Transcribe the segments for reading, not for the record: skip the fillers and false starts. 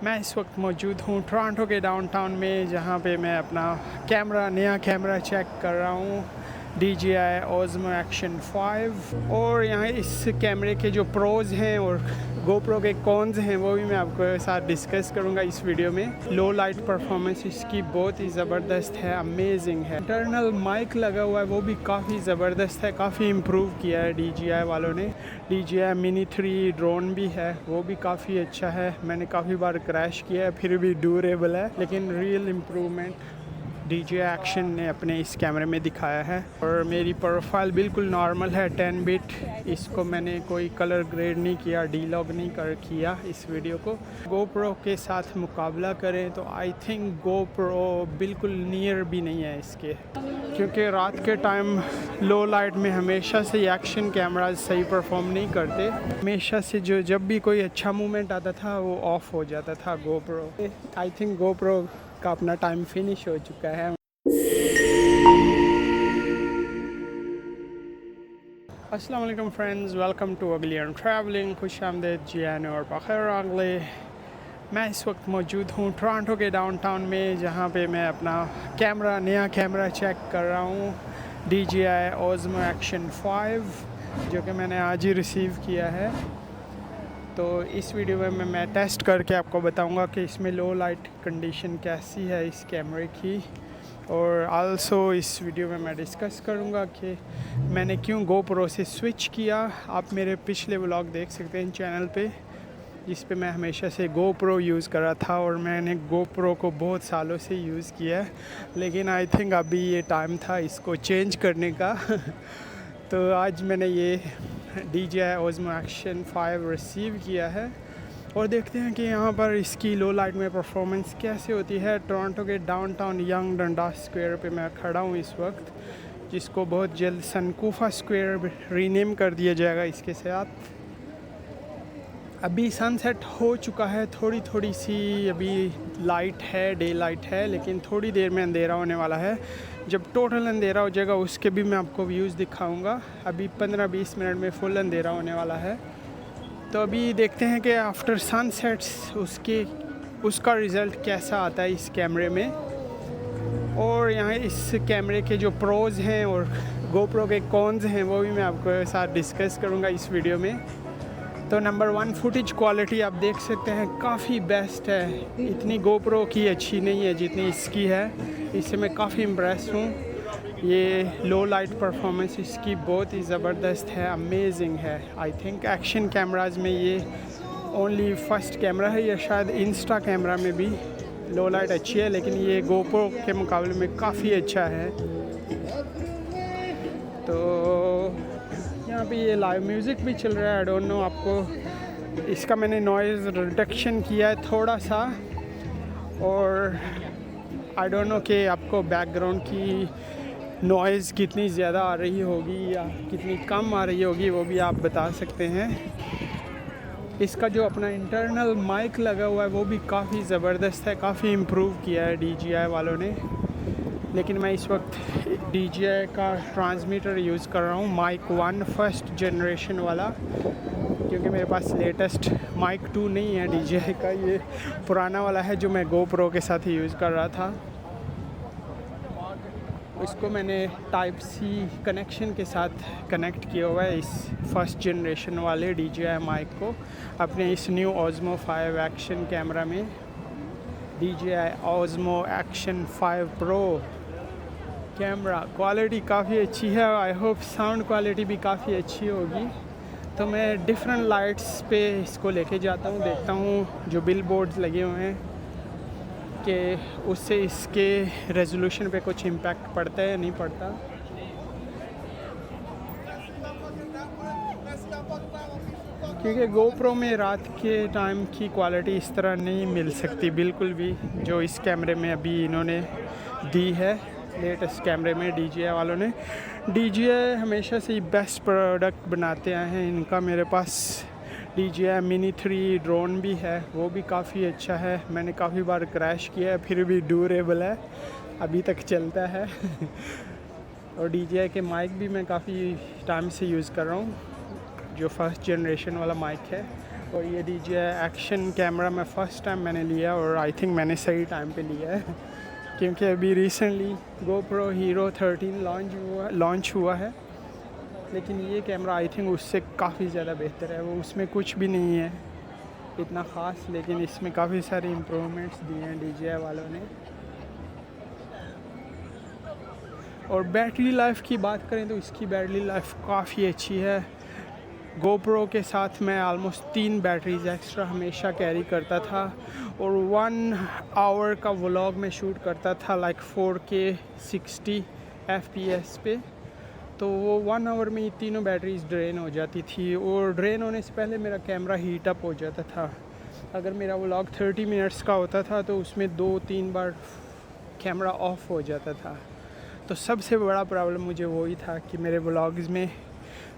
मैं इस वक्त मौजूद हूँ टोरंटो के डाउनटाउन में, जहाँ पे मैं अपना नया कैमरा चेक कर रहा हूँ, DJI Osmo Action 5। और यहाँ इस कैमरे के जो प्रोज हैं और GoPro के कॉन्स हैं वो भी मैं आपके साथ डिस्कस करूँगा इस वीडियो में। लो लाइट परफॉर्मेंस इसकी बहुत ही ज़बरदस्त है, अमेजिंग है। इंटरनल माइक लगा हुआ है वो भी काफ़ी ज़बरदस्त है, काफ़ी इम्प्रूव किया है DJI वालों ने। DJI Mini 3 ड्रोन भी है, वो भी काफ़ी अच्छा है। मैंने काफ़ी बार क्रैश किया है, फिर भी ड्यूरेबल है, लेकिन रियल इम्प्रूवमेंट DJI एक्शन ने अपने इस कैमरे में दिखाया है। और मेरी प्रोफाइल बिल्कुल नॉर्मल है, 10 बिट। इसको मैंने कोई कलर ग्रेड नहीं किया, डीलॉग नहीं किया इस वीडियो को। GoPro के साथ मुकाबला करें तो आई थिंक GoPro बिल्कुल नियर भी नहीं है इसके, क्योंकि रात के टाइम लो लाइट में हमेशा से एक्शन कैमराज सही परफॉर्म नहीं करते। हमेशा से जब भी कोई अच्छा मूवमेंट आता था वो ऑफ हो जाता था GoPro। आई थिंक GoPro का अपना टाइम फिनिश हो चुका है। अस्सलाम वालेकुम फ्रेंड्स, वेलकम टू अगली एंड ट्रैवलिंग। खुश आमदेद जियान और बखैर अगले। मैं इस वक्त मौजूद हूँ टोरंटो के डाउनटाउन में, जहाँ पे मैं अपना नया कैमरा चेक कर रहा हूँ, DJI Osmo Action 5, जो कि मैंने आज ही रिसीव किया है। तो इस वीडियो में मैं टेस्ट करके आपको बताऊंगा कि इसमें लो लाइट कंडीशन कैसी है इस कैमरे की। और आल्सो इस वीडियो में मैं डिस्कस करूंगा कि मैंने क्यों GoPro से स्विच किया। आप मेरे पिछले व्लॉग देख सकते हैं चैनल पे, जिस पे मैं हमेशा से GoPro यूज़ कर रहा था और मैंने GoPro को बहुत सालों से यूज़ किया है, लेकिन आई थिंक अभी ये टाइम था इसको चेंज करने का। तो आज मैंने ये DJI Osmo Action 5 रिसीव किया है और देखते हैं कि यहाँ पर इसकी लो लाइट में परफॉर्मेंस कैसे होती है। टोरंटो के डाउनटाउन यंग डंडास स्क्वायर पे मैं खड़ा हूँ इस वक्त, जिसको बहुत जल्द सनकूफा स्क्वायर रीनेम कर दिया जाएगा इसके साथ। अभी सनसेट हो चुका है, थोड़ी थोड़ी सी अभी लाइट है, डे लाइट है, लेकिन थोड़ी देर में अंधेरा होने वाला है। जब टोटल अंधेरा हो जाएगा उसके भी मैं आपको व्यूज़ दिखाऊंगा। अभी 15-20 मिनट में फुल अंधेरा होने वाला है। तो अभी देखते हैं कि आफ्टर सनसेट्स उसका रिज़ल्ट कैसा आता है इस कैमरे में। और यहाँ इस कैमरे के जो प्रोज हैं और GoPro के कॉन्स हैं वो भी मैं आपके साथ डिस्कस करूँगा इस वीडियो में। तो नंबर 1, फुटेज क्वालिटी आप देख सकते हैं काफ़ी बेस्ट है। इतनी GoPro की अच्छी नहीं है जितनी इसकी है, इससे मैं काफ़ी इम्प्रेस हूँ। ये लो लाइट परफॉर्मेंस इसकी बहुत ही ज़बरदस्त है, अमेजिंग है। आई थिंक एक्शन कैमराज में ये ओनली फर्स्ट कैमरा है, या शायद इंस्टा कैमरा में भी लो लाइट अच्छी है, लेकिन ये GoPro के मुकाबले में काफ़ी अच्छा है। तो यहाँ पे ये लाइव म्यूज़िक भी चल रहा है। आई डोंट नो आपको इसका मैंने नॉइज़ रिडक्शन किया है थोड़ा सा, और आई डोंट नो कि आपको बैकग्राउंड की नॉइज़ कितनी ज़्यादा आ रही होगी या कितनी कम आ रही होगी, वो भी आप बता सकते हैं। इसका जो अपना इंटरनल माइक लगा हुआ है वो भी काफ़ी ज़बरदस्त है, काफ़ी इम्प्रूव किया है DJI वालों ने। लेकिन मैं इस वक्त DJI का ट्रांसमीटर यूज़ कर रहा हूँ, माइक 1 फर्स्ट जनरेशन वाला, क्योंकि मेरे पास लेटेस्ट माइक 2 नहीं है DJI का। ये पुराना वाला है जो मैं GoPro के साथ ही यूज़ कर रहा था। इसको मैंने टाइप C कनेक्शन के साथ कनेक्ट किया हुआ है, इस फर्स्ट जनरेशन वाले DJI माइक को अपने इस न्यू Osmo 5 एक्शन कैमरा में। DJI Osmo Action 5 Pro camera quality काफ़ी अच्छी है। आई होप साउंड क्वालिटी भी काफ़ी अच्छी होगी। तो मैं डिफरेंट लाइट्स पे इसको लेके जाता हूँ, देखता हूँ जो बिल बोर्ड्स लगे हुए हैं कि उससे इसके रेजोल्यूशन पे कुछ इम्पैक्ट पड़ता है या नहीं पड़ता। क्योंकि GoPro में रात के टाइम की क्वालिटी इस तरह नहीं मिल सकती बिल्कुल भी, जो इस कैमरे में अभी इन्होंने दी है लेटेस्ट कैमरे में DJI वालों ने। DJI हमेशा से ही बेस्ट प्रोडक्ट बनाते आए हैं इनका। मेरे पास DJI Mini 3 ड्रोन भी है, वो भी काफ़ी अच्छा है। मैंने काफ़ी बार क्रैश किया है, फिर भी ड्यूरेबल है, अभी तक चलता है। और DJI के माइक भी मैं काफ़ी टाइम से यूज़ कर रहा हूँ, जो फर्स्ट जनरेशन वाला माइक है और ये DJI एक्शन कैमरा मैं फ़र्स्ट टाइम मैंने लिया और आई थिंक मैंने सही टाइम पे लिया है क्योंकि अभी रिसेंटली GoPro Hero 13 लॉन्च हुआ है, लेकिन ये कैमरा आई थिंक उससे काफ़ी ज़्यादा बेहतर है। वो उसमें कुछ भी नहीं है इतना ख़ास, लेकिन इसमें काफ़ी सारे इम्प्रूवमेंट्स दिए हैं DJI वालों ने। और बैटरी लाइफ की बात करें तो इसकी बैटरी लाइफ काफ़ी अच्छी है। GoPro के साथ मैं ऑलमोस्ट 3 बैटरीज एक्स्ट्रा हमेशा कैरी करता था और 1 आवर का व्लॉग में शूट करता था लाइक 4K 60 FPS पे, तो वो 1 आवर में ये तीनों बैटरीज ड्रेन हो जाती थी और ड्रेन होने से पहले मेरा कैमरा हीट अप हो जाता था। अगर मेरा व्लॉग 30 मिनट्स का होता था तो उसमें 2-3 बार कैमरा ऑफ हो जाता था। तो सबसे बड़ा प्रॉब्लम मुझे वही था कि मेरे व्लॉग्स में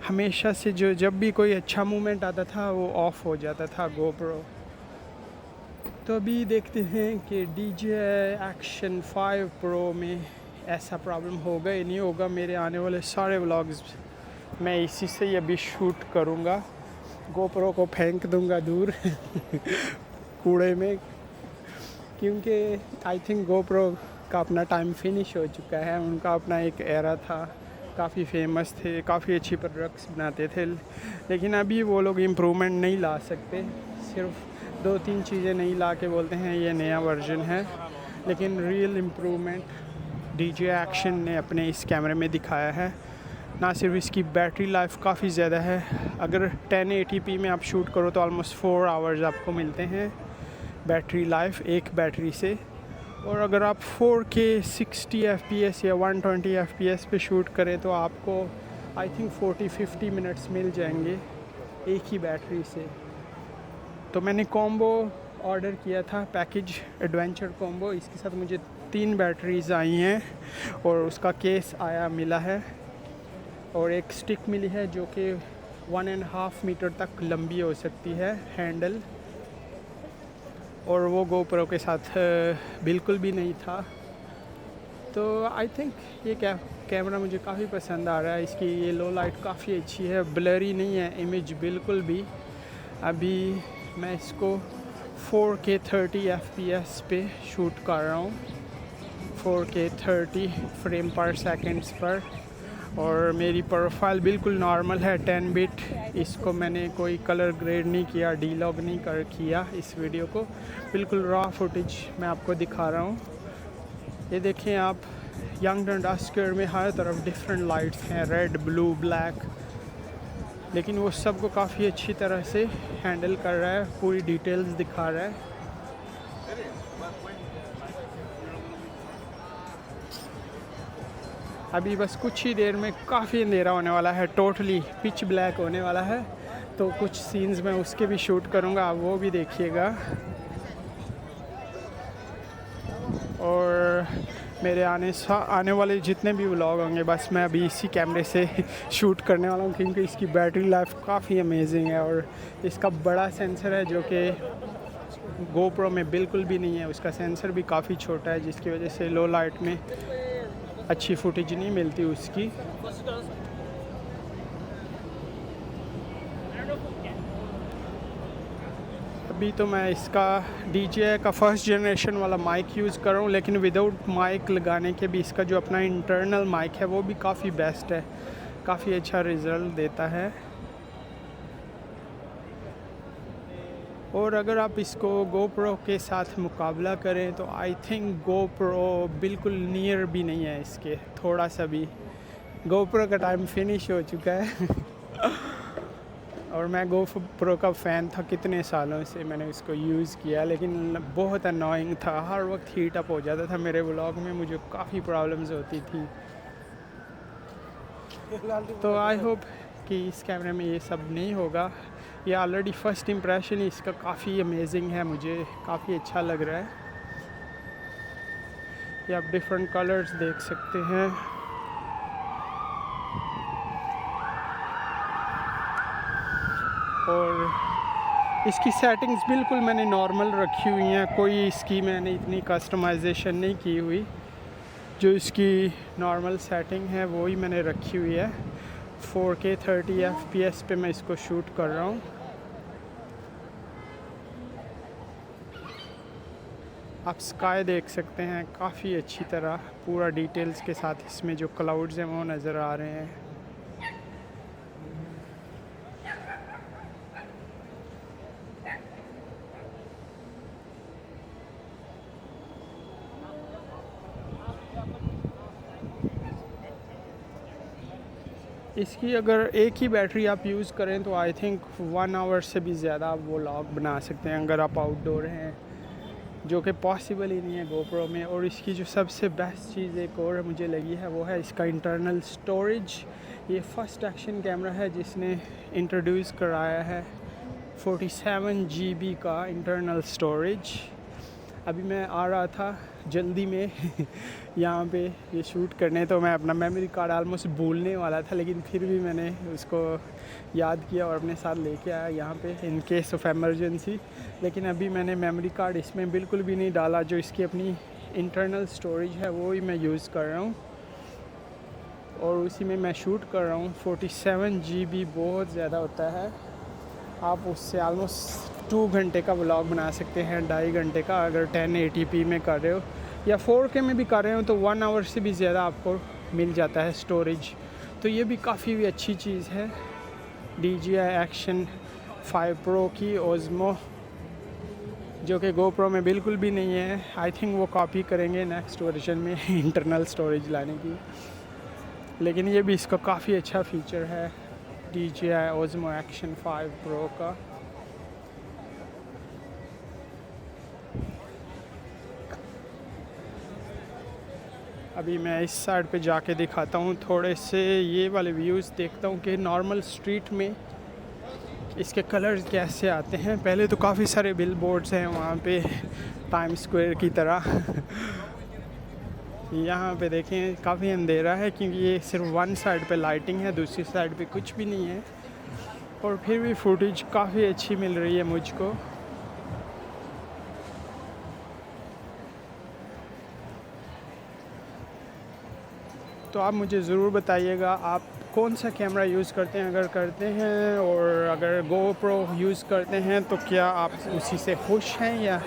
हमेशा से जब भी कोई अच्छा मूवमेंट आता था वो ऑफ हो जाता था GoPro। तो अभी देखते हैं कि DJI Action 5 Pro में ऐसा प्रॉब्लम होगा या नहीं होगा। मेरे आने वाले सारे व्लॉग्स मैं इसी से ही अभी शूट करूँगा। GoPro को फेंक दूँगा दूर कूड़े में, क्योंकि आई थिंक GoPro का अपना टाइम फिनिश हो चुका है। उनका अपना एक एरा था, काफ़ी फेमस थे, काफ़ी अच्छी प्रोडक्ट्स बनाते थे, लेकिन अभी वो लोग इम्प्रूवमेंट नहीं ला सकते। सिर्फ 2-3 चीज़ें नहीं ला के बोलते हैं ये नया वर्जन है, लेकिन रियल इम्प्रूवमेंट DJI एक्शन ने अपने इस कैमरे में दिखाया है। ना सिर्फ इसकी बैटरी लाइफ काफ़ी ज़्यादा है, अगर 1080p में आप शूट करो तो ऑलमोस्ट 4 आवर्स आपको मिलते हैं बैटरी लाइफ एक बैटरी से, और अगर आप 4K 60 FPS या 120 FPS पे शूट करें तो आपको आई थिंक 40-50 मिनट्स मिल जाएंगे एक ही बैटरी से। तो मैंने कॉम्बो ऑर्डर किया था, पैकेज एडवेंचर कॉम्बो। इसके साथ मुझे 3 बैटरीज़ आई हैं और उसका केस मिला है और एक स्टिक मिली है जो कि 1.5 मीटर तक लंबी हो सकती है हैंडल, और वो GoPro के साथ बिल्कुल भी नहीं था। तो आई थिंक ये कैमरा मुझे काफ़ी पसंद आ रहा है। इसकी ये लो लाइट काफ़ी अच्छी है, ब्लरी नहीं है इमेज बिल्कुल भी। अभी मैं इसको 4K 30 FPS पे शूट कर रहा हूँ, 4K 30 फ्रेम पर सेकेंड्स पर, और मेरी प्रोफाइल बिल्कुल नॉर्मल है 10 बिट। इसको मैंने कोई कलर ग्रेड नहीं किया, डीलॉग नहीं किया। इस वीडियो को बिल्कुल रॉ फुटेज मैं आपको दिखा रहा हूँ। ये देखें आप, यंग डस्कर में हर तरफ डिफरेंट लाइट्स हैं, रेड, ब्लू, ब्लैक, लेकिन वो सबको काफ़ी अच्छी तरह से हैंडल कर रहा है, पूरी डिटेल्स दिखा रहा है। अभी बस कुछ ही देर में काफ़ी अंधेरा होने वाला है, टोटली पिच ब्लैक होने वाला है, तो कुछ सीन्स मैं उसके भी शूट करूँगा, आप वो भी देखिएगा। और मेरे आने वाले जितने भी व्लॉग होंगे बस मैं अभी इसी कैमरे से शूट करने वाला हूँ, क्योंकि इसकी बैटरी लाइफ काफ़ी अमेजिंग है और इसका बड़ा सेंसर है जो कि GoPro में बिल्कुल भी नहीं है। उसका सेंसर भी काफ़ी छोटा है, जिसकी वजह से लो लाइट में अच्छी फुटेज नहीं मिलती उसकी। अभी तो मैं इसका DJI का फर्स्ट जनरेशन वाला माइक यूज़ कर रहा हूँ, लेकिन विदाउट माइक लगाने के भी इसका जो अपना इंटरनल माइक है वो भी काफ़ी बेस्ट है, काफ़ी अच्छा रिज़ल्ट देता है। और अगर आप इसको GoPro के साथ मुकाबला करें तो आई थिंक GoPro बिल्कुल नियर भी नहीं है इसके, थोड़ा सा भी। GoPro का टाइम फिनिश हो चुका है और मैं GoPro का फ़ैन था, कितने सालों से मैंने इसको यूज़ किया, लेकिन बहुत अनोइंग था, हर वक्त हीट अप हो जाता था मेरे व्लॉग में, मुझे काफ़ी प्रॉब्लम्स होती थी। तो आई होप कि इस कैमरे में ये सब नहीं होगा। ये ऑलरेडी फ़र्स्ट इम्प्रेशन ही इसका काफ़ी अमेजिंग है, मुझे काफ़ी अच्छा लग रहा है। ये आप डिफरेंट कलर्स देख सकते हैं। और इसकी सेटिंग्स बिल्कुल मैंने नॉर्मल रखी हुई हैं, कोई इसकी मैंने इतनी कस्टमाइजेशन नहीं की हुई। जो इसकी नॉर्मल सेटिंग है वो ही मैंने रखी हुई है। 4K 30 FPS पे मैं इसको शूट कर रहा हूँ। आप स्काई देख सकते हैं काफ़ी अच्छी तरह, पूरा डिटेल्स के साथ। इसमें जो क्लाउड्स हैं वो नज़र आ रहे हैं। इसकी अगर एक ही बैटरी आप यूज़ करें तो आई थिंक 1 आवर से भी ज़्यादा आप वो व्लॉग बना सकते हैं अगर आप आउटडोर हैं, जो कि पॉसिबल ही नहीं है GoPro में। और इसकी जो सबसे बेस्ट चीज़ एक और मुझे लगी है वो है इसका इंटरनल स्टोरेज। ये फर्स्ट एक्शन कैमरा है जिसने इंट्रोड्यूस कराया है 47 GB का इंटरनल स्टोरेज। अभी मैं आ रहा था जल्दी में यहाँ पे ये शूट करने, तो मैं अपना मेमोरी कार्ड ऑलमोस्ट भूलने वाला था, लेकिन फिर भी मैंने उसको याद किया और अपने साथ लेके आया यहाँ पे इन केस ऑफ एमरजेंसी। लेकिन अभी मैंने मेमोरी कार्ड इसमें बिल्कुल भी नहीं डाला, जो इसकी अपनी इंटरनल स्टोरेज है वो ही मैं यूज़ कर रहा हूँ और उसी में मैं शूट कर रहा हूँ। 47 GB बहुत ज़्यादा होता है, आप उससे ऑलमोस्ट 2 घंटे का व्लॉग बना सकते हैं, 2.5 घंटे का अगर 1080p में कर रहे हो, या 4K में भी कर रहे हो तो 1 आवर से भी ज़्यादा आपको मिल जाता है स्टोरेज। तो ये भी काफ़ी भी अच्छी चीज़ है DJI Action 5 Pro की Osmo, जो कि GoPro में बिल्कुल भी नहीं है। आई थिंक वो कॉपी करेंगे नेक्स्ट वर्जन में इंटरनल स्टोरेज लाने की, लेकिन ये भी इसका काफ़ी अच्छा फीचर है DJI Osmo Action 5 Pro का। अभी मैं इस साइड पे जाके दिखाता हूँ थोड़े से ये वाले व्यूज़, देखता हूँ कि नॉर्मल स्ट्रीट में इसके कलर्स कैसे आते हैं। पहले तो काफ़ी सारे बिल बोर्ड्स हैं वहाँ पे टाइम स्क्वायर की तरह यहाँ पे देखें काफ़ी अंधेरा है क्योंकि ये सिर्फ वन साइड पे लाइटिंग है, दूसरी साइड पे कुछ भी नहीं है, और फिर भी फुटेज काफ़ी अच्छी मिल रही है मुझको। तो आप मुझे ज़रूर बताइएगा आप कौन सा कैमरा यूज़ करते हैं, अगर करते हैं, और अगर GoPro यूज़ करते हैं तो क्या आप उसी से खुश हैं या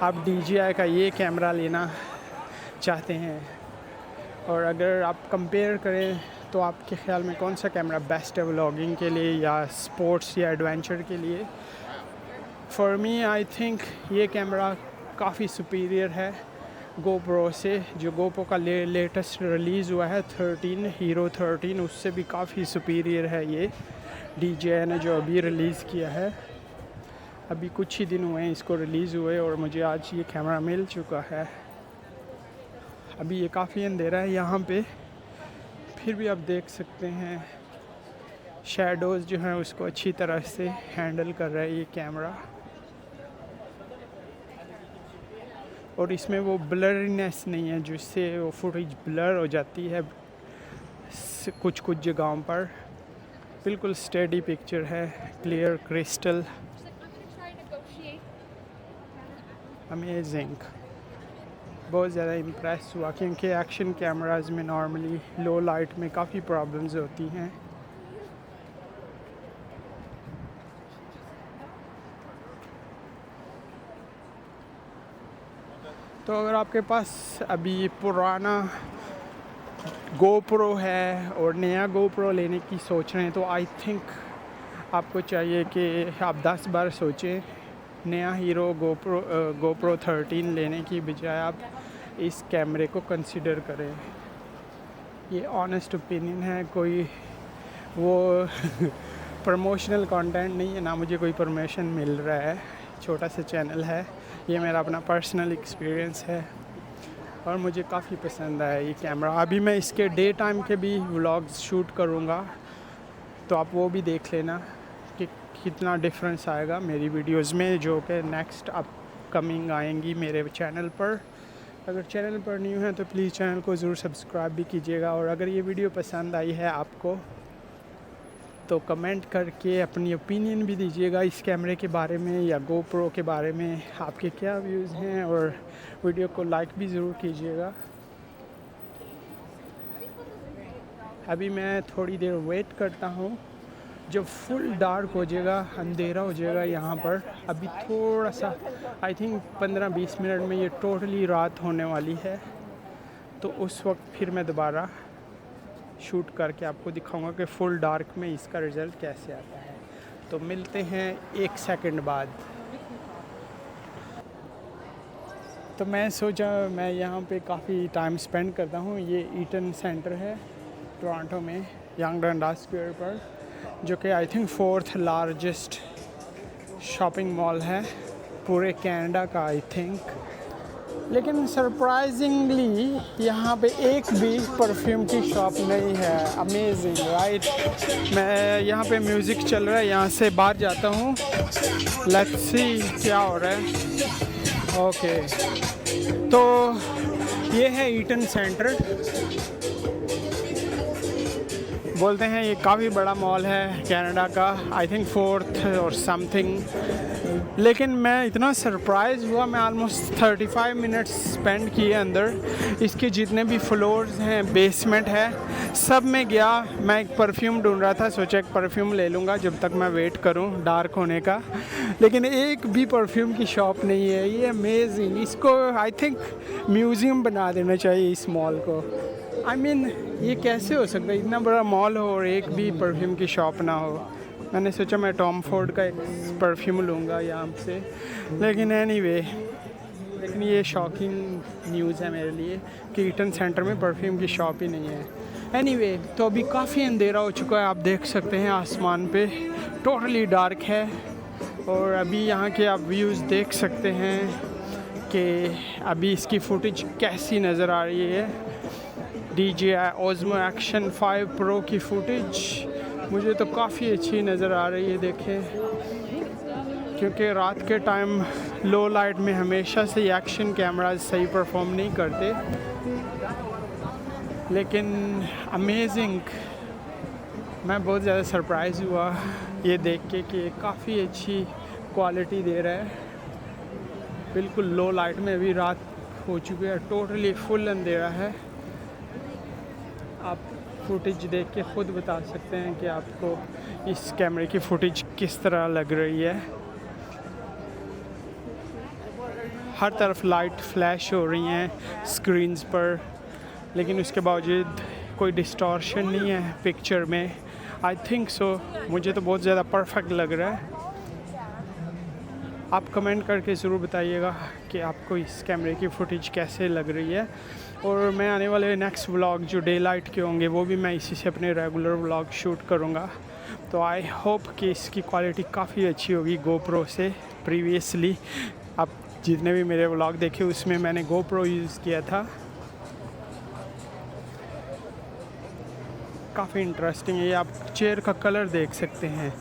आप DJI का ये कैमरा लेना चाहते हैं। और अगर आप कंपेयर करें तो आपके ख़्याल में कौन सा कैमरा बेस्ट है व्लॉगिंग के लिए या स्पोर्ट्स या एडवेंचर के लिए। फॉर मी आई थिंक ये कैमरा काफ़ी सुपीरियर है GoPro से। जो GoPro का लेटेस्ट रिलीज़ हुआ है 13 हीरो 13, उससे भी काफ़ी सुपीरियर है ये DJI ने जो अभी रिलीज़ किया है। अभी कुछ ही दिन हुए हैं इसको रिलीज़ हुए और मुझे आज ये कैमरा मिल चुका है। अभी ये काफ़ी अंधेरा है यहाँ पे, फिर भी आप देख सकते हैं शैडोज़ जो हैं उसको अच्छी तरह से हैंडल कर रहा है ये कैमरा। और इसमें वो ब्लरीनेस नहीं है जिससे वो फुटेज ब्लर हो जाती है कुछ कुछ जगहों पर। बिल्कुल स्टेडी पिक्चर है, क्लियर क्रिस्टल, अमेजिंग। बहुत ज़्यादा इम्प्रेस हुआ क्योंकि एक्शन कैमराज़ में नॉर्मली लो लाइट में काफ़ी प्रॉब्लम्स होती हैं। तो अगर आपके पास अभी पुराना GoPro है और नया GoPro लेने की सोच रहे हैं तो आई थिंक आपको चाहिए कि आप 10 बार सोचें। नया हीरो GoPro 13 लेने की बजाय आप इस कैमरे को कंसिडर करें। ये ऑनेस्ट ओपिनियन है, कोई वो प्रमोशनल कंटेंट नहीं है, ना मुझे कोई प्रमोशन मिल रहा है, छोटा सा चैनल है, ये मेरा अपना पर्सनल एक्सपीरियंस है और मुझे काफ़ी पसंद आया ये कैमरा। अभी मैं इसके डे टाइम के भी व्लॉग्स शूट करूँगा, तो आप वो भी देख लेना कि कितना डिफरेंस आएगा मेरी वीडियोस में, जो कि नेक्स्ट अपकमिंग आएंगी मेरे चैनल पर। अगर चैनल पर न्यू है तो प्लीज़ चैनल को ज़रूर सब्सक्राइब भी कीजिएगा, और अगर ये वीडियो पसंद आई है आपको तो कमेंट करके अपनी ओपिनियन भी दीजिएगा इस कैमरे के बारे में या GoPro के बारे में, आपके क्या व्यूज़ हैं, और वीडियो को लाइक भी ज़रूर कीजिएगा। अभी मैं थोड़ी देर वेट करता हूँ जब फुल डार्क हो जाएगा, अंधेरा हो जाएगा यहाँ पर, अभी थोड़ा सा आई थिंक 15-20 मिनट में ये टोटली रात होने वाली है, तो उस वक्त फिर मैं दोबारा शूट करके आपको दिखाऊंगा कि फुल डार्क में इसका रिज़ल्ट कैसे आता है। तो मिलते हैं 1 सेकंड बाद। तो मैं सोचा मैं यहाँ पे काफ़ी टाइम स्पेंड करता हूँ। ये ईटन सेंटर है टोरंटो में, यंग डंडास स्क्वायर पर, जो कि I think 4th largest shopping mall है पूरे कनाडा का आई थिंक। लेकिन सरप्राइजिंगली यहाँ पे एक भी परफ्यूम की शॉप नहीं है। Amazing right. मैं यहाँ पे म्यूज़िक चल रहा है, यहाँ से बाहर जाता हूँ, लेट्स सी क्या हो रहा है। ओके, तो ये है ईटन सेंटर, बोलते हैं ये काफ़ी बड़ा मॉल है कनाडा का, आई थिंक 4th और समथिंग। लेकिन मैं इतना सरप्राइज़ हुआ, मैं ऑलमोस्ट 35 मिनट्स स्पेंड किए अंदर। इसके जितने भी फ्लोर्स हैं, बेसमेंट है, सब में गया। मैं एक परफ्यूम ढूंढ रहा था, सोचा एक परफ्यूम ले लूँगा जब तक मैं वेट करूँ डार्क होने का, लेकिन एक भी परफ्यूम की शॉप नहीं है। ये अमेजिंग, इसको आई थिंक म्यूज़ियम बना देना चाहिए इस मॉल को। आई मीन ये कैसे हो सकता है, इतना बड़ा मॉल हो और एक भी परफ्यूम की शॉप ना हो। मैंने सोचा मैं टॉम फोर्ड का एक परफ्यूम लूँगा यहाँ से, लेकिन एनीवे, लेकिन ये शॉकिंग न्यूज़ है मेरे लिए कि ईटन सेंटर में परफ्यूम की शॉप ही नहीं है। एनीवे, तो अभी काफ़ी अंधेरा हो चुका है, आप देख सकते हैं आसमान पे टोटली डार्क है। और अभी यहाँ के आप व्यूज़ देख सकते हैं कि अभी इसकी फुटेज कैसी नज़र आ रही है। DJI Osmo Action 5 Pro की फुटेज मुझे तो काफ़ी अच्छी नज़र आ रही है, देखें, क्योंकि रात के टाइम लो लाइट में हमेशा से एक्शन कैमराज सही परफॉर्म नहीं करते। लेकिन अमेजिंग, मैं बहुत ज़्यादा सरप्राइज़ हुआ ये देख के कि काफ़ी अच्छी क्वालिटी दे रहा है, बिल्कुल लो लाइट में। अभी रात हो चुकी है, टोटली फुल अंधेरा है। आप फुटेज देख के ख़ुद बता सकते हैं कि आपको इस कैमरे की फुटेज किस तरह लग रही है। हर तरफ लाइट फ्लैश हो रही हैं स्क्रीन्स पर, लेकिन उसके बावजूद कोई डिस्टॉर्शन नहीं है पिक्चर में। आई थिंक सो, मुझे तो बहुत ज़्यादा परफेक्ट लग रहा है। आप कमेंट करके ज़रूर बताइएगा कि आपको इस कैमरे की फुटेज कैसे लग रही है। और मैं आने वाले नेक्स्ट व्लॉग जो डे लाइट के होंगे वो भी मैं इसी से अपने रेगुलर व्लॉग शूट करूँगा। तो आई होप कि इसकी क्वालिटी काफ़ी अच्छी होगी GoPro से। प्रीवियसली आप जितने भी मेरे व्लॉग देखे उसमें मैंने GoPro यूज़ किया था। काफ़ी इंटरेस्टिंग है। ये आप चेयर का कलर देख सकते हैं,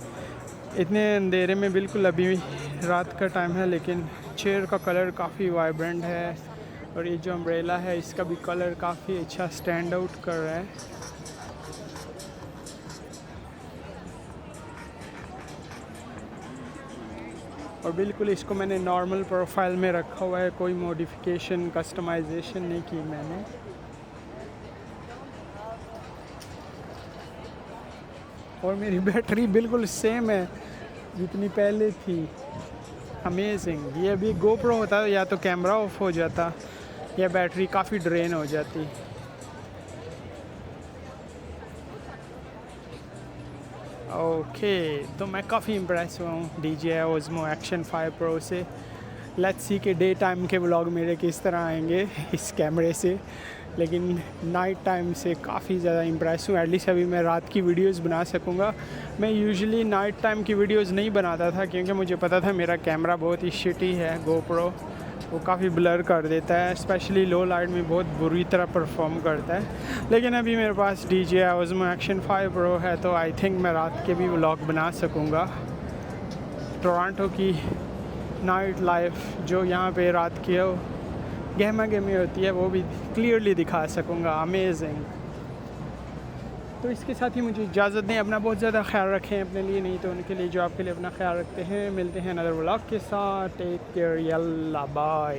इतने अंधेरे में, बिल्कुल अभी रात का टाइम है, लेकिन चेयर का कलर काफ़ी वाइब्रेंट है। और ये जो अम्ब्रेला है इसका भी कलर काफ़ी अच्छा स्टैंड आउट कर रहा है। और बिल्कुल इसको मैंने नॉर्मल प्रोफाइल में रखा हुआ है, कोई मॉडिफिकेशन कस्टमाइजेशन नहीं की मैंने। और मेरी बैटरी बिल्कुल सेम है जितनी पहले थी। अमेजिंग। ये अभी GoPro होता या तो कैमरा ऑफ हो जाता या बैटरी काफ़ी ड्रेन हो जाती। ओके, तो मैं काफ़ी इम्प्रेस हुआ हूँ DJI Osmo Action 5 Pro से। लेट्स सी कि डे टाइम के व्लॉग मेरे किस तरह आएंगे इस कैमरे से, लेकिन नाइट टाइम से काफ़ी ज़्यादा इम्प्रेस हूँ। एटलीस्ट अभी मैं रात की वीडियोस बना सकूँगा। मैं यूजुअली नाइट टाइम की वीडियोस नहीं बनाता था, क्योंकि मुझे पता था मेरा कैमरा बहुत ही शिटी है GoPro, वो काफ़ी ब्लर कर देता है, स्पेशली लो लाइट में बहुत बुरी तरह परफॉर्म करता है। लेकिन अभी मेरे पास DJI Osmo Action 5 Pro है, तो आई थिंक मैं रात के भी व्लॉग बना सकूँगा। टोरंटो की नाइट लाइफ जो यहाँ पे रात की गहमा गहमी होती है वो भी क्लियरली दिखा सकूँगा। अमेजिंग। तो इसके साथ ही मुझे इजाज़त दें। अपना बहुत ज़्यादा ख्याल रखें, अपने लिए नहीं तो उनके लिए जो आपके लिए अपना ख्याल रखते हैं। मिलते हैं अनदर व्लॉग के साथ। टेक केयर, यल्ला बाय।